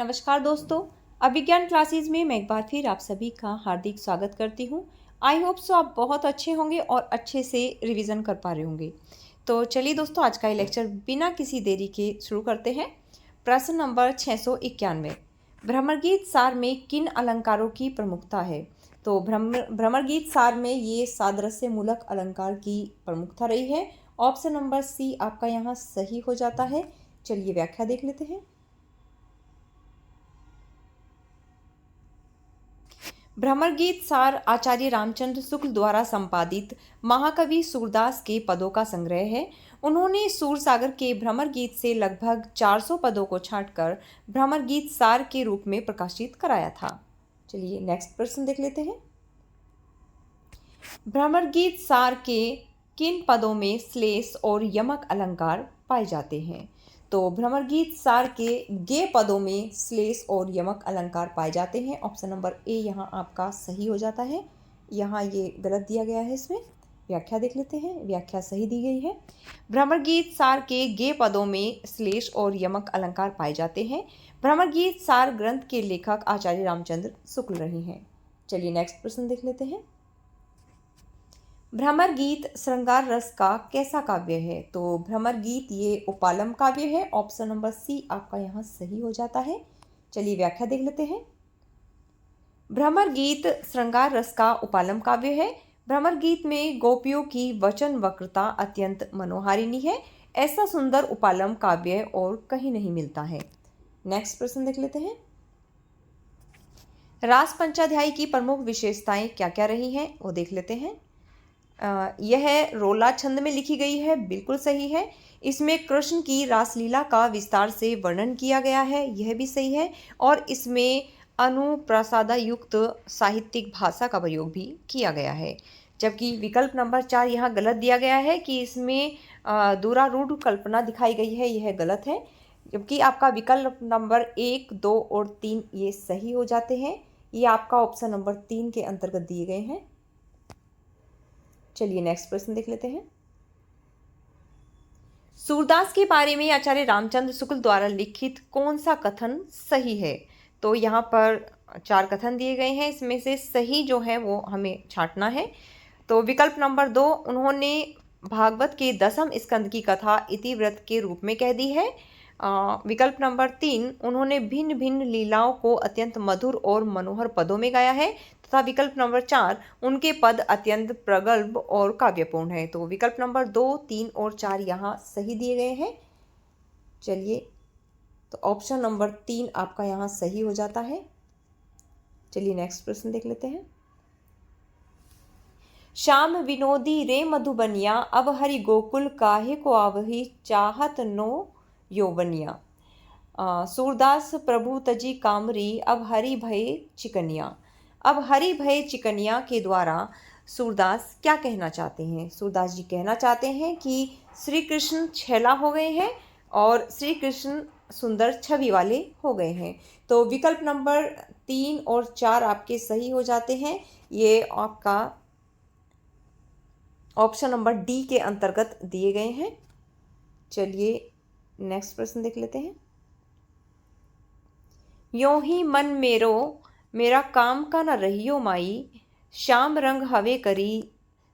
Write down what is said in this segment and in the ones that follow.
नमस्कार दोस्तों। अभिज्ञान क्लासेस में मैं एक बार फिर आप सभी का हार्दिक स्वागत करती हूँ। आई होप सो आप बहुत अच्छे होंगे और अच्छे से रिवीजन कर पा रहे होंगे। तो चलिए दोस्तों, आज का ये लेक्चर बिना किसी देरी के शुरू करते हैं। प्रश्न नंबर 691, भ्रमरगीत सार में किन अलंकारों की प्रमुखता है? तो भ्रमरगीत सार में ये सादृश्य मूलक अलंकार की प्रमुखता रही है। ऑप्शन नंबर सी आपका यहाँ सही हो जाता है। चलिए व्याख्या देख लेते हैं। भ्रमरगीत सार आचार्य रामचंद्र शुक्ल द्वारा संपादित महाकवि सूरदास के पदों का संग्रह है। उन्होंने सूरसागर के भ्रमर गीत से लगभग 400 पदों को छांटकर भ्रमर गीत सार के रूप में प्रकाशित कराया था। चलिए नेक्स्ट प्रश्न देख लेते हैं। भ्रमर गीत सार के किन पदों में श्लेष और यमक अलंकार पाए जाते हैं? तो भ्रमर गीत सार के गे पदों में श्लेष और यमक अलंकार पाए जाते हैं। ऑप्शन नंबर ए यहाँ आपका सही हो जाता है। यहाँ ये गलत दिया गया है, इसमें व्याख्या देख लेते हैं। व्याख्या सही दी गई है। भ्रमर गीत सार के गे पदों में श्लेष और यमक अलंकार पाए जाते हैं। भ्रमर गीत सार ग्रंथ के लेखक आचार्य रामचंद्र शुक्ल रहे हैं। चलिए नेक्स्ट प्रश्न देख लेते हैं। भ्रमर गीत श्रृंगार रस का कैसा काव्य है? तो भ्रमर गीत ये उपालम काव्य है। ऑप्शन नंबर सी आपका यहाँ सही हो जाता है। चलिए व्याख्या देख लेते हैं। भ्रमर गीत श्रृंगार रस का उपालम काव्य है। भ्रमर गीत में गोपियों की वचन वक्रता अत्यंत मनोहारिणी है। ऐसा सुंदर उपालम काव्य और कहीं नहीं मिलता है। नेक्स्ट प्रश्न देख लेते हैं। रास पंचाध्यायी की प्रमुख विशेषताएं क्या क्या रही हैं वो देख लेते हैं। यह रोला छंद में लिखी गई है, बिल्कुल सही है। इसमें कृष्ण की रासलीला का विस्तार से वर्णन किया गया है, यह भी सही है। और इसमें अनुप्रासादा युक्त साहित्यिक भाषा का प्रयोग भी किया गया है। जबकि विकल्प नंबर 4 यहाँ गलत दिया गया है कि इसमें दुरारूढ़ कल्पना दिखाई गई है, यह गलत है। जबकि आपका विकल्प नंबर 1, 2 और 3 ये सही हो जाते हैं। ये आपका ऑप्शन नंबर 3 के अंतर्गत दिए गए हैं। चलिए नेक्स्ट प्रश्न देख लेते हैं। सूरदास के बारे में आचार्य रामचंद्र शुक्ल द्वारा लिखित कौन सा कथन सही है? तो यहाँ पर 4 कथन दिए गए हैं, इसमें से सही जो है वो हमें छांटना है। तो विकल्प नंबर 2, उन्होंने भागवत के 10वें स्कंद की कथा इतिवृत्त के रूप में कह दी है। विकल्प नंबर 3, उन्होंने भिन्न भिन्न लीलाओं को अत्यंत मधुर और मनोहर पदों में गाया है। तथा विकल्प नंबर 4, उनके पद अत्यंत प्रगल्भ और काव्यपूर्ण है। तो विकल्प नंबर 2, 3 और 4 यहाँ सही दिए गए हैं। चलिए, तो ऑप्शन नंबर 3 आपका यहाँ सही हो जाता है। चलिए नेक्स्ट प्रश्न देख लेते हैं। श्याम विनोदी रे मधुबनिया, अब हरि गोकुल काहे को आवही, चाहत नो यौवनिया। सूरदास प्रभु तजी कामरी, अब हरि भय चिकनिया। अब हरि भय चिकनिया के द्वारा सूरदास क्या कहना चाहते हैं? सूरदास जी कहना चाहते हैं कि श्री कृष्ण छैला हो गए हैं और श्री कृष्ण सुंदर छवि वाले हो गए हैं। तो विकल्प नंबर 3 और 4 आपके सही हो जाते हैं। ये आपका ऑप्शन नंबर डी के अंतर्गत दिए गए हैं। चलिए नेक्स्ट प्रश्न देख लेते हैं। यों ही मन मेरो मेरा काम का न रहियो माई, श्याम रंग हवे करी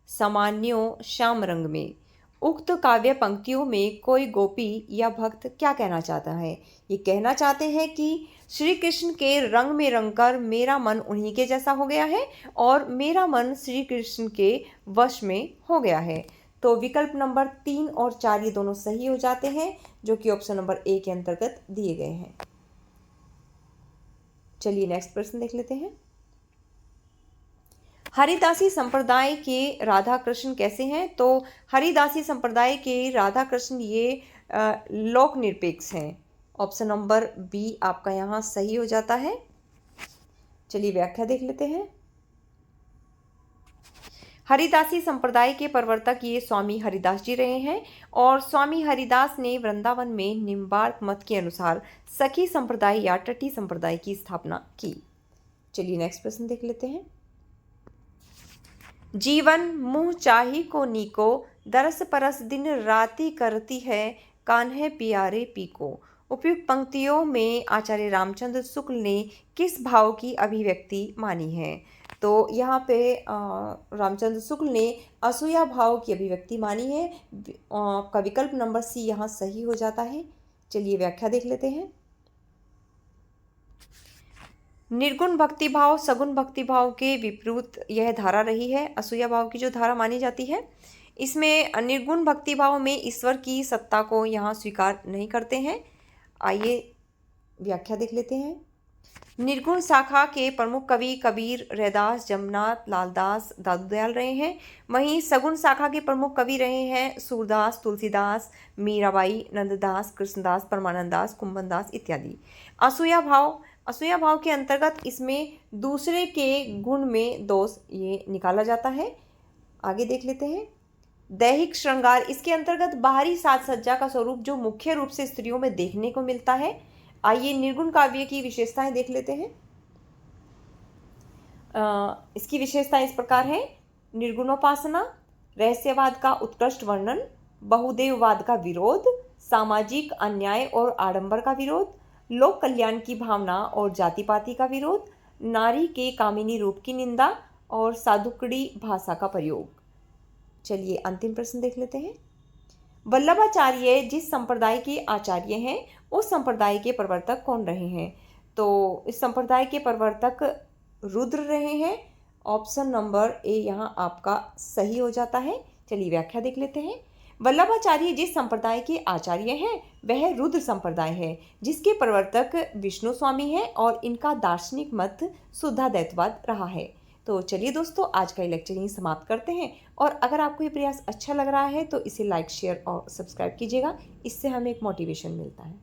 सामान्यो श्याम रंग में। उक्त काव्य पंक्तियों में कोई गोपी या भक्त क्या कहना चाहता है? ये कहना चाहते हैं कि श्री कृष्ण के रंग में रंगकर मेरा मन उन्हीं के जैसा हो गया है और मेरा मन श्री कृष्ण के वश में हो गया है। तो विकल्प नंबर 3 और 4 ये दोनों सही हो जाते हैं, जो कि ऑप्शन नंबर ए के अंतर्गत दिए गए हैं। चलिए नेक्स्ट प्रश्न देख लेते हैं। हरिदासी संप्रदाय के राधा कृष्ण कैसे हैं? तो हरिदासी संप्रदाय के राधा कृष्ण ये लोक निरपेक्ष हैं। ऑप्शन नंबर बी आपका यहाँ सही हो जाता है। चलिए व्याख्या देख लेते हैं। हरिदासी संप्रदाय के प्रवर्तक ये स्वामी हरिदास जी रहे हैं और स्वामी हरिदास ने वृंदावन में निम्बार्क मत के अनुसार सखी संप्रदाय या टटी संप्रदाय की स्थापना की। चलिए नेक्स्ट प्रश्न देख लेते हैं। जीवन मुँह चाही को नीको, दरस परस दिन राती करती है, कान्हे पियारे पीको। उपयुक्त पंक्तियों में आचार्य रामचंद्र शुक्ल ने किस भाव की अभिव्यक्ति मानी है? तो यहाँ पे रामचंद्र शुक्ल ने असूया भाव की अभिव्यक्ति मानी है। आपका विकल्प नंबर सी यहाँ सही हो जाता है। चलिए व्याख्या देख लेते हैं। निर्गुण भक्ति भाव सगुण भक्ति भाव के विपरीत यह धारा रही है। असूया भाव की जो धारा मानी जाती है, इसमें निर्गुण भक्ति भाव में ईश्वर की सत्ता को यहाँ स्वीकार नहीं करते हैं। आइए व्याख्या देख लेते हैं। निर्गुण शाखा के प्रमुख कवि कबीर, रैदास, जमनाथ, लालदास, दादू दयाल रहे हैं। वहीं सगुण शाखा के प्रमुख कवि रहे हैं सूरदास, तुलसीदास, मीराबाई, नंददास, कृष्णदास, परमानंद दास, कुंभन दास इत्यादि। असूया भाव के अंतर्गत इसमें दूसरे के गुण में दोष ये निकाला जाता है। आगे देख लेते हैं। दैहिक श्रृंगार, इसके अंतर्गत बाहरी साज सज्जा का स्वरूप जो मुख्य रूप से स्त्रियों में देखने को मिलता है। आइए निर्गुण काव्य की विशेषताएं देख लेते हैं। इसकी विशेषताएं इस प्रकार है। निर्गुणोपासना, रहस्यवाद का उत्कृष्ट वर्णन, बहुदेववाद का विरोध, सामाजिक अन्याय और आडंबर का विरोध, लोक कल्याण की भावना और जाति पाति का विरोध, नारी के कामिनी रूप की निंदा और साधुकड़ी भाषा का प्रयोग। चलिए अंतिम प्रश्न देख लेते हैं। वल्लभाचार्य जिस संप्रदाय के आचार्य हैं उस संप्रदाय के प्रवर्तक कौन रहे हैं? तो इस संप्रदाय के प्रवर्तक रुद्र रहे हैं। ऑप्शन नंबर ए यहाँ आपका सही हो जाता है। चलिए व्याख्या देख लेते हैं। वल्लभाचार्य जिस संप्रदाय के आचार्य हैं वह रुद्र संप्रदाय है, जिसके प्रवर्तक विष्णु स्वामी हैं और इनका दार्शनिक मत शुद्धाद्वैतवाद रहा है। तो चलिए दोस्तों, आज का ये लेक्चर यहीं समाप्त करते हैं। और अगर आपको ये प्रयास अच्छा लग रहा है तो इसे लाइक, शेयर और सब्सक्राइब कीजिएगा। इससे हमें एक मोटिवेशन मिलता है।